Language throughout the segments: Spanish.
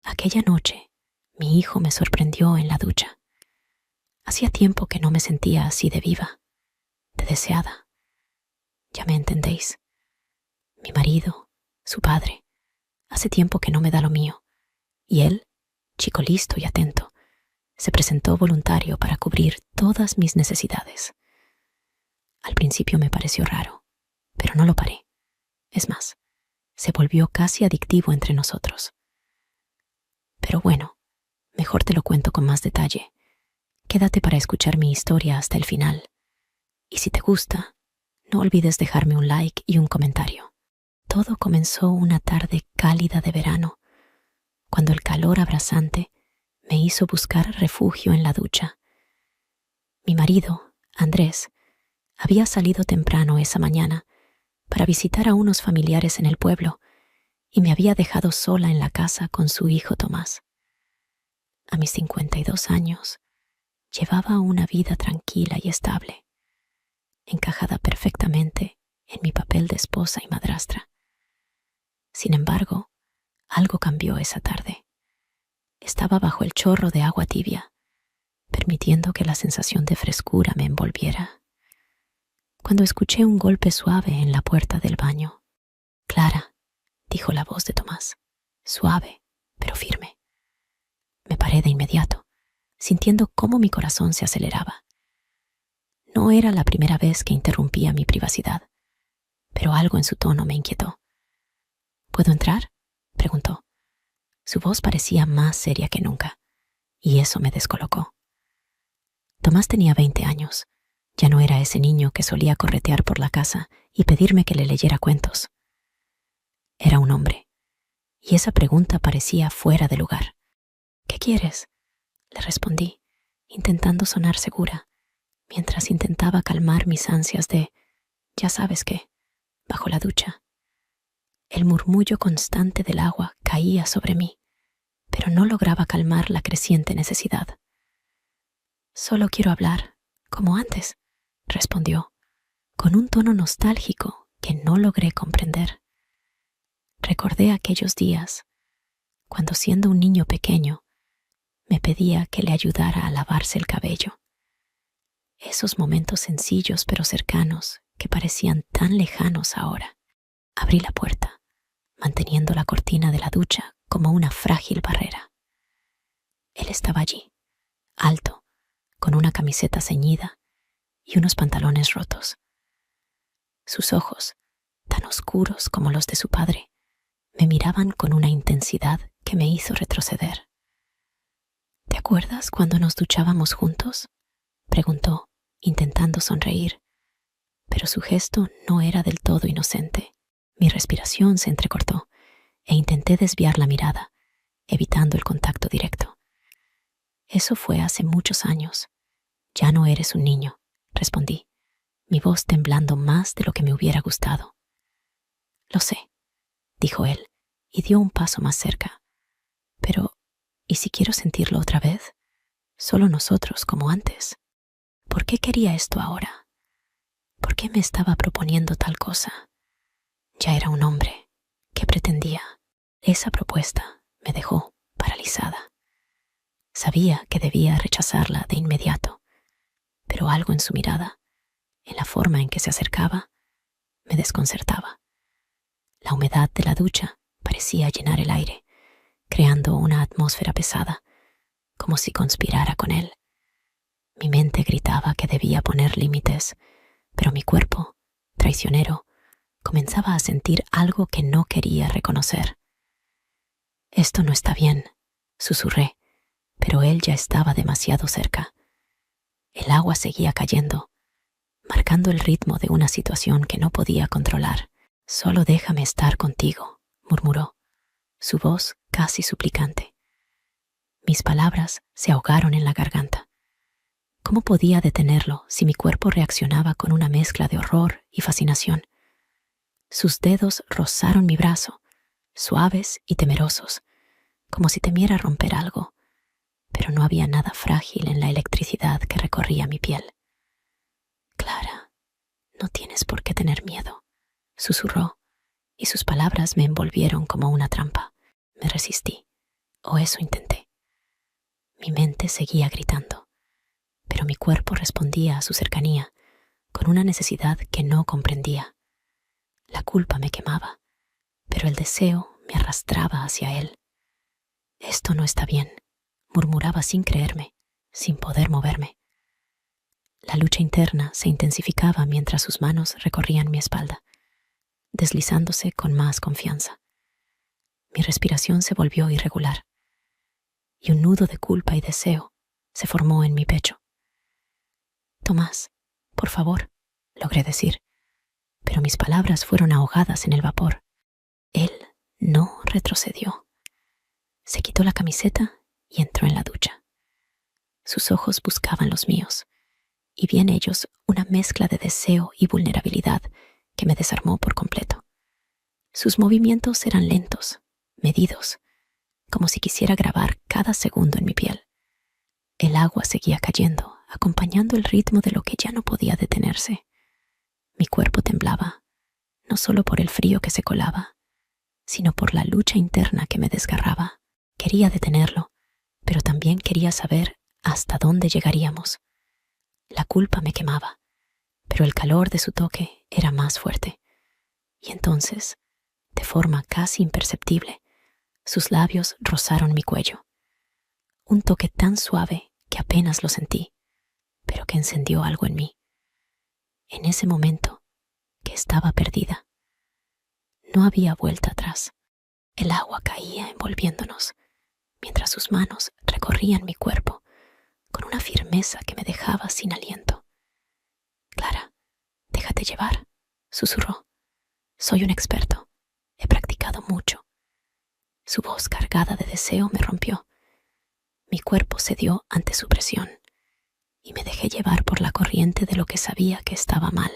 Aquella noche, mi hijo me sorprendió en la ducha. Hacía tiempo que no me sentía así de viva, de deseada. Ya me entendéis. Mi marido, su padre, hace tiempo que no me da lo mío, y él, chico listo y atento, se presentó voluntario para cubrir todas mis necesidades. Al principio me pareció raro, pero no lo paré. Es más, se volvió casi adictivo entre nosotros. Pero bueno, mejor te lo cuento con más detalle. Quédate para escuchar mi historia hasta el final. Y si te gusta, no olvides dejarme un like y un comentario. Todo comenzó una tarde cálida de verano, cuando el calor abrasante me hizo buscar refugio en la ducha. Mi marido, Andrés, había salido temprano esa mañana para visitar a unos familiares en el pueblo y me había dejado sola en la casa con su hijo Tomás. A mis 52 años, llevaba una vida tranquila y estable, encajada perfectamente en mi papel de esposa y madrastra. Sin embargo, algo cambió esa tarde. Estaba bajo el chorro de agua tibia, permitiendo que la sensación de frescura me envolviera, cuando escuché un golpe suave en la puerta del baño. «Clara», dijo la voz de Tomás, suave, pero firme. Me paré de inmediato, sintiendo cómo mi corazón se aceleraba. No era la primera vez que interrumpía mi privacidad, pero algo en su tono me inquietó. «¿Puedo entrar?», preguntó. Su voz parecía más seria que nunca, y eso me descolocó. Tomás tenía 20 años. Ya no era ese niño que solía corretear por la casa y pedirme que le leyera cuentos. Era un hombre, y esa pregunta parecía fuera de lugar. «¿Qué quieres?», le respondí, intentando sonar segura, mientras intentaba calmar mis ansias de, ya sabes qué, bajo la ducha. El murmullo constante del agua caía sobre mí, pero no lograba calmar la creciente necesidad. «Solo quiero hablar, como antes», respondió, con un tono nostálgico que no logré comprender. Recordé aquellos días, cuando siendo un niño pequeño, me pedía que le ayudara a lavarse el cabello. Esos momentos sencillos pero cercanos que parecían tan lejanos ahora. Abrí la puerta, manteniendo la cortina de la ducha como una frágil barrera. Él estaba allí, alto, con una camiseta ceñida y unos pantalones rotos. Sus ojos, tan oscuros como los de su padre, me miraban con una intensidad que me hizo retroceder. «¿Te acuerdas cuando nos duchábamos juntos?», preguntó, intentando sonreír, pero su gesto no era del todo inocente. Mi respiración se entrecortó e intenté desviar la mirada, evitando el contacto directo. «Eso fue hace muchos años. Ya no eres un niño», respondí, mi voz temblando más de lo que me hubiera gustado. «Lo sé», dijo él, y dio un paso más cerca. «Pero, ¿y si quiero sentirlo otra vez? Solo nosotros, como antes. ¿Por qué quería esto ahora? ¿Por qué me estaba proponiendo tal cosa? Ya era un hombre. ¿Qué pretendía?» Esa propuesta me dejó paralizada. Sabía que debía rechazarla de inmediato, pero algo en su mirada, en la forma en que se acercaba, me desconcertaba. La humedad de la ducha parecía llenar el aire, creando una atmósfera pesada, como si conspirara con él. Mi mente gritaba que debía poner límites, pero mi cuerpo, traicionero, comenzaba a sentir algo que no quería reconocer. «Esto no está bien», susurré, pero él ya estaba demasiado cerca. El agua seguía cayendo, marcando el ritmo de una situación que no podía controlar. «Solo déjame estar contigo», murmuró, su voz casi suplicante. Mis palabras se ahogaron en la garganta. ¿Cómo podía detenerlo si mi cuerpo reaccionaba con una mezcla de horror y fascinación? Sus dedos rozaron mi brazo, suaves y temerosos, como si temiera romper algo, pero no había nada frágil en la electricidad que recorría mi piel. «Clara, no tienes por qué tener miedo», susurró, y sus palabras me envolvieron como una trampa. Me resistí, o eso intenté. Mi mente seguía gritando, pero mi cuerpo respondía a su cercanía con una necesidad que no comprendía. La culpa me quemaba, pero el deseo me arrastraba hacia él. Esto no está bien, murmuraba sin creerme, sin poder moverme. La lucha interna se intensificaba mientras sus manos recorrían mi espalda, deslizándose con más confianza. Mi respiración se volvió irregular, y un nudo de culpa y deseo se formó en mi pecho. «Tomás, por favor», logré decir, pero mis palabras fueron ahogadas en el vapor. Él no retrocedió. Se quitó la camiseta y entró en la ducha. Sus ojos buscaban los míos, y vi en ellos una mezcla de deseo y vulnerabilidad que me desarmó por completo. Sus movimientos eran lentos, medidos, como si quisiera grabar cada segundo en mi piel. El agua seguía cayendo, acompañando el ritmo de lo que ya no podía detenerse. Mi cuerpo temblaba, no solo por el frío que se colaba, sino por la lucha interna que me desgarraba. Quería detenerlo, pero también quería saber hasta dónde llegaríamos. La culpa me quemaba, pero el calor de su toque era más fuerte. Y entonces, de forma casi imperceptible, sus labios rozaron mi cuello. Un toque tan suave que apenas lo sentí, pero que encendió algo en mí. En ese momento, que estaba perdida. No había vuelta atrás. El agua caía envolviéndonos, mientras sus manos recorrían mi cuerpo con una firmeza que me dejaba sin aliento. «Clara, déjate llevar», susurró. «Soy un experto. He practicado mucho». Su voz cargada de deseo me rompió. Mi cuerpo cedió ante su presión y me dejé llevar por la corriente de lo que sabía que estaba mal,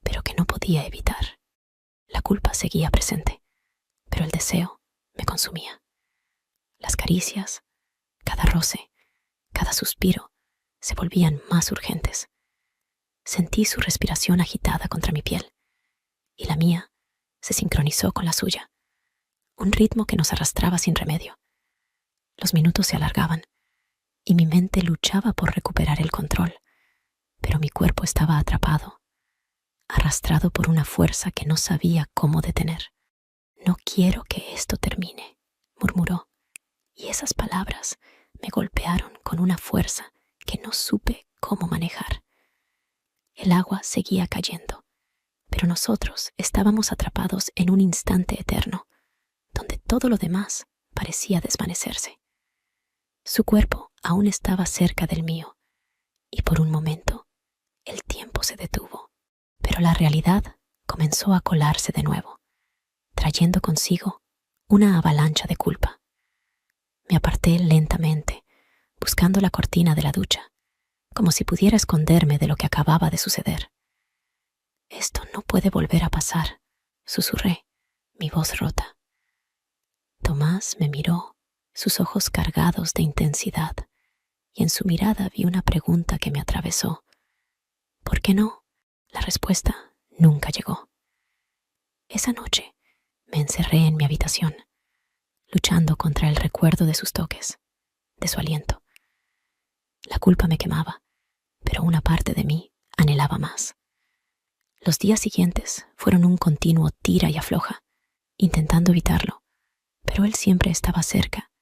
pero que no podía evitar. La culpa seguía presente, pero el deseo me consumía. Las caricias, cada roce, cada suspiro se volvían más urgentes. Sentí su respiración agitada contra mi piel, y la mía se sincronizó con la suya, un ritmo que nos arrastraba sin remedio. Los minutos se alargaban, y mi mente luchaba por recuperar el control, pero mi cuerpo estaba atrapado, arrastrado por una fuerza que no sabía cómo detener. «No quiero que esto termine», murmuró, y esas palabras me golpearon con una fuerza que no supe cómo manejar. El agua seguía cayendo, pero nosotros estábamos atrapados en un instante eterno, donde todo lo demás parecía desvanecerse. Su cuerpo aún estaba cerca del mío, y por un momento el tiempo se detuvo, pero la realidad comenzó a colarse de nuevo, trayendo consigo una avalancha de culpa. Me aparté lentamente, buscando la cortina de la ducha, como si pudiera esconderme de lo que acababa de suceder. «Esto no puede volver a pasar», susurré, mi voz rota. Tomás me miró, sus ojos cargados de intensidad, y en su mirada vi una pregunta que me atravesó. ¿Por qué no? La respuesta nunca llegó. Esa noche me encerré en mi habitación, luchando contra el recuerdo de sus toques, de su aliento. La culpa me quemaba, pero una parte de mí anhelaba más. Los días siguientes fueron un continuo tira y afloja, intentando evitarlo, pero él siempre estaba cerca,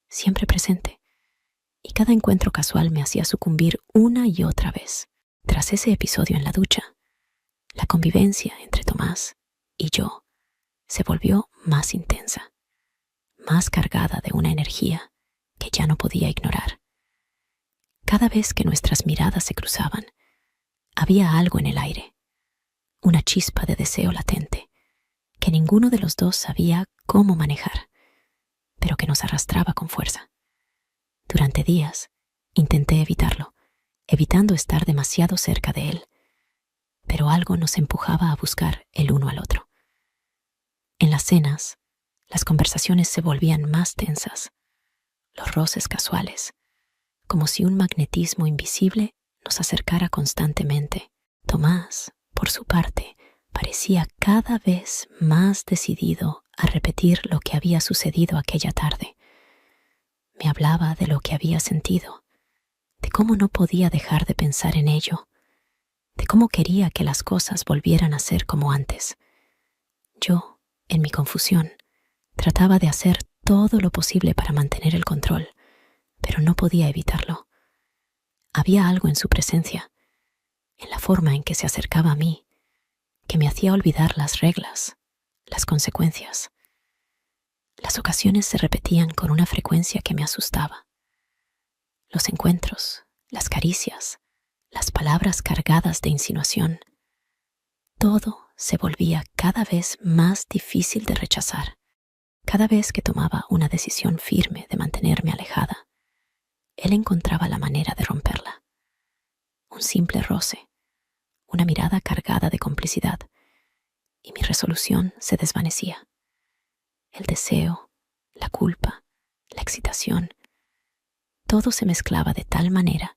siempre presente, y cada encuentro casual me hacía sucumbir una y otra vez. Tras ese episodio en la ducha, la convivencia entre Tomás y yo se volvió más intensa, más cargada de una energía que ya no podía ignorar. Cada vez que nuestras miradas se cruzaban, había algo en el aire, una chispa de deseo latente, que ninguno de los dos sabía cómo manejar, pero que nos arrastraba con fuerza. Durante días intenté evitarlo, evitando estar demasiado cerca de él, pero algo nos empujaba a buscar el uno al otro. En las cenas, las conversaciones se volvían más tensas, los roces casuales, como si un magnetismo invisible nos acercara constantemente. Tomás, por su parte, parecía cada vez más decidido a repetir lo que había sucedido aquella tarde. hablaba de lo que había sentido, de cómo no podía dejar de pensar en ello, de cómo quería que las cosas volvieran a ser como antes. Yo, en mi confusión, trataba de hacer todo lo posible para mantener el control, pero no podía evitarlo. Había algo en su presencia, en la forma en que se acercaba a mí, que me hacía olvidar las reglas, las consecuencias. Las ocasiones se repetían con una frecuencia que me asustaba. Los encuentros, las caricias, las palabras cargadas de insinuación, todo se volvía cada vez más difícil de rechazar. Cada vez que tomaba una decisión firme de mantenerme alejada, él encontraba la manera de romperla. Un simple roce, una mirada cargada de complicidad, y mi resolución se desvanecía. El deseo, la culpa, la excitación, todo se mezclaba de tal manera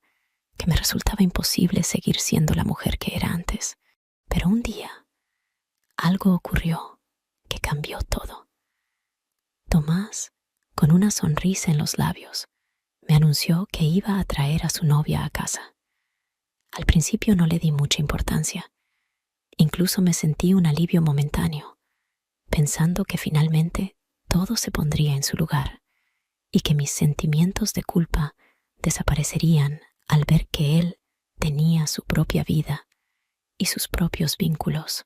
que me resultaba imposible seguir siendo la mujer que era antes. Pero un día, algo ocurrió que cambió todo. Tomás, con una sonrisa en los labios, me anunció que iba a traer a su novia a casa. Al principio no le di mucha importancia. Incluso me sentí un alivio momentáneo, pensando que finalmente todo se pondría en su lugar y que mis sentimientos de culpa desaparecerían al ver que él tenía su propia vida y sus propios vínculos.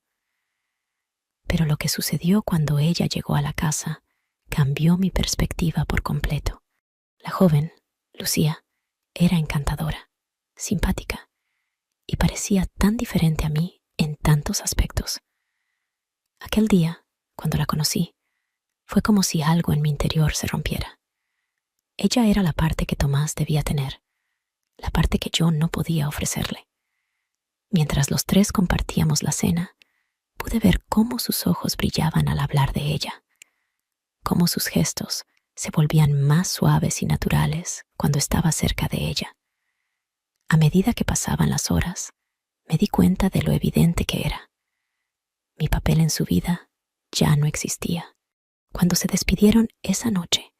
Pero lo que sucedió cuando ella llegó a la casa cambió mi perspectiva por completo. La joven, Lucía, era encantadora, simpática, y parecía tan diferente a mí en tantos aspectos. Aquel día, cuando la conocí, fue como si algo en mi interior se rompiera. Ella era la parte que Tomás debía tener, la parte que yo no podía ofrecerle. Mientras los tres compartíamos la cena, pude ver cómo sus ojos brillaban al hablar de ella, cómo sus gestos se volvían más suaves y naturales cuando estaba cerca de ella. A medida que pasaban las horas, me di cuenta de lo evidente que era. Mi papel en su vida ya no existía. Cuando se despidieron esa noche,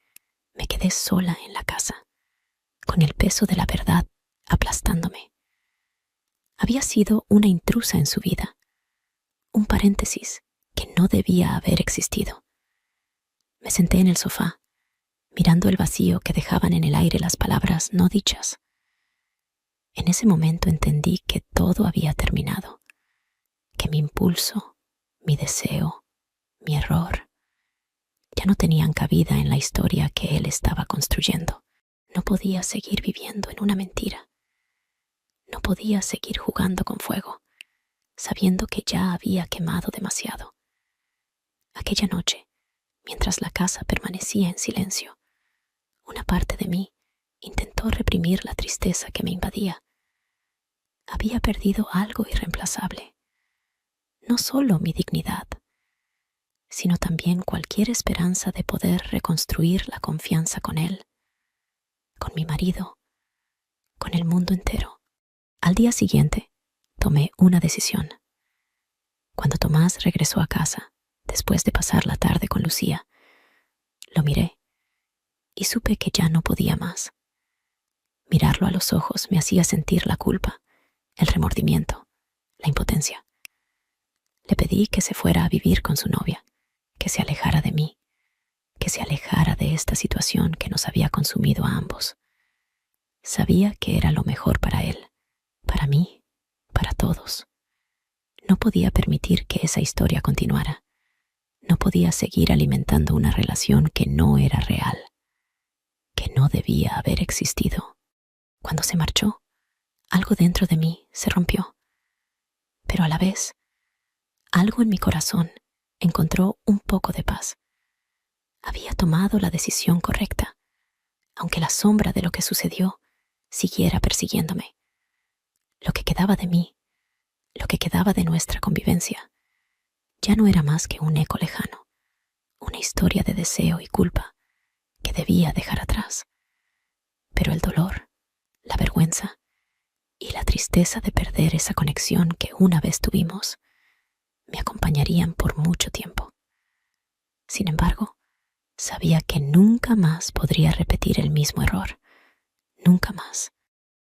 me quedé sola en la casa, con el peso de la verdad aplastándome. Había sido una intrusa en su vida, un paréntesis que no debía haber existido. Me senté en el sofá, mirando el vacío que dejaban en el aire las palabras no dichas. En ese momento entendí que todo había terminado, que mi impulso, mi deseo, mi error, ya no tenían cabida en la historia que él estaba construyendo. No podía seguir viviendo en una mentira. No podía seguir jugando con fuego, sabiendo que ya había quemado demasiado. Aquella noche, mientras la casa permanecía en silencio, una parte de mí intentó reprimir la tristeza que me invadía. Había perdido algo irreemplazable, no solo mi dignidad, sino también cualquier esperanza de poder reconstruir la confianza con él, con mi marido, con el mundo entero. Al día siguiente, tomé una decisión. Cuando Tomás regresó a casa, después de pasar la tarde con Lucía, lo miré y supe que ya no podía más. Mirarlo a los ojos me hacía sentir la culpa, el remordimiento, la impotencia. Le pedí que se fuera a vivir con su novia, que se alejara de mí, que se alejara de esta situación que nos había consumido a ambos. Sabía que era lo mejor para él, para mí, para todos. No podía permitir que esa historia continuara. No podía seguir alimentando una relación que no era real, que no debía haber existido. Cuando se marchó, algo dentro de mí se rompió, pero a la vez, algo en mi corazón encontró un poco de paz. Había tomado la decisión correcta, aunque la sombra de lo que sucedió siguiera persiguiéndome. Lo que quedaba de mí, lo que quedaba de nuestra convivencia, ya no era más que un eco lejano, una historia de deseo y culpa que debía dejar atrás. Pero el dolor, la vergüenza y la tristeza de perder esa conexión que una vez tuvimos me acompañarían por mucho tiempo. Sin embargo, Sabía que nunca más podría repetir el mismo error. Nunca más.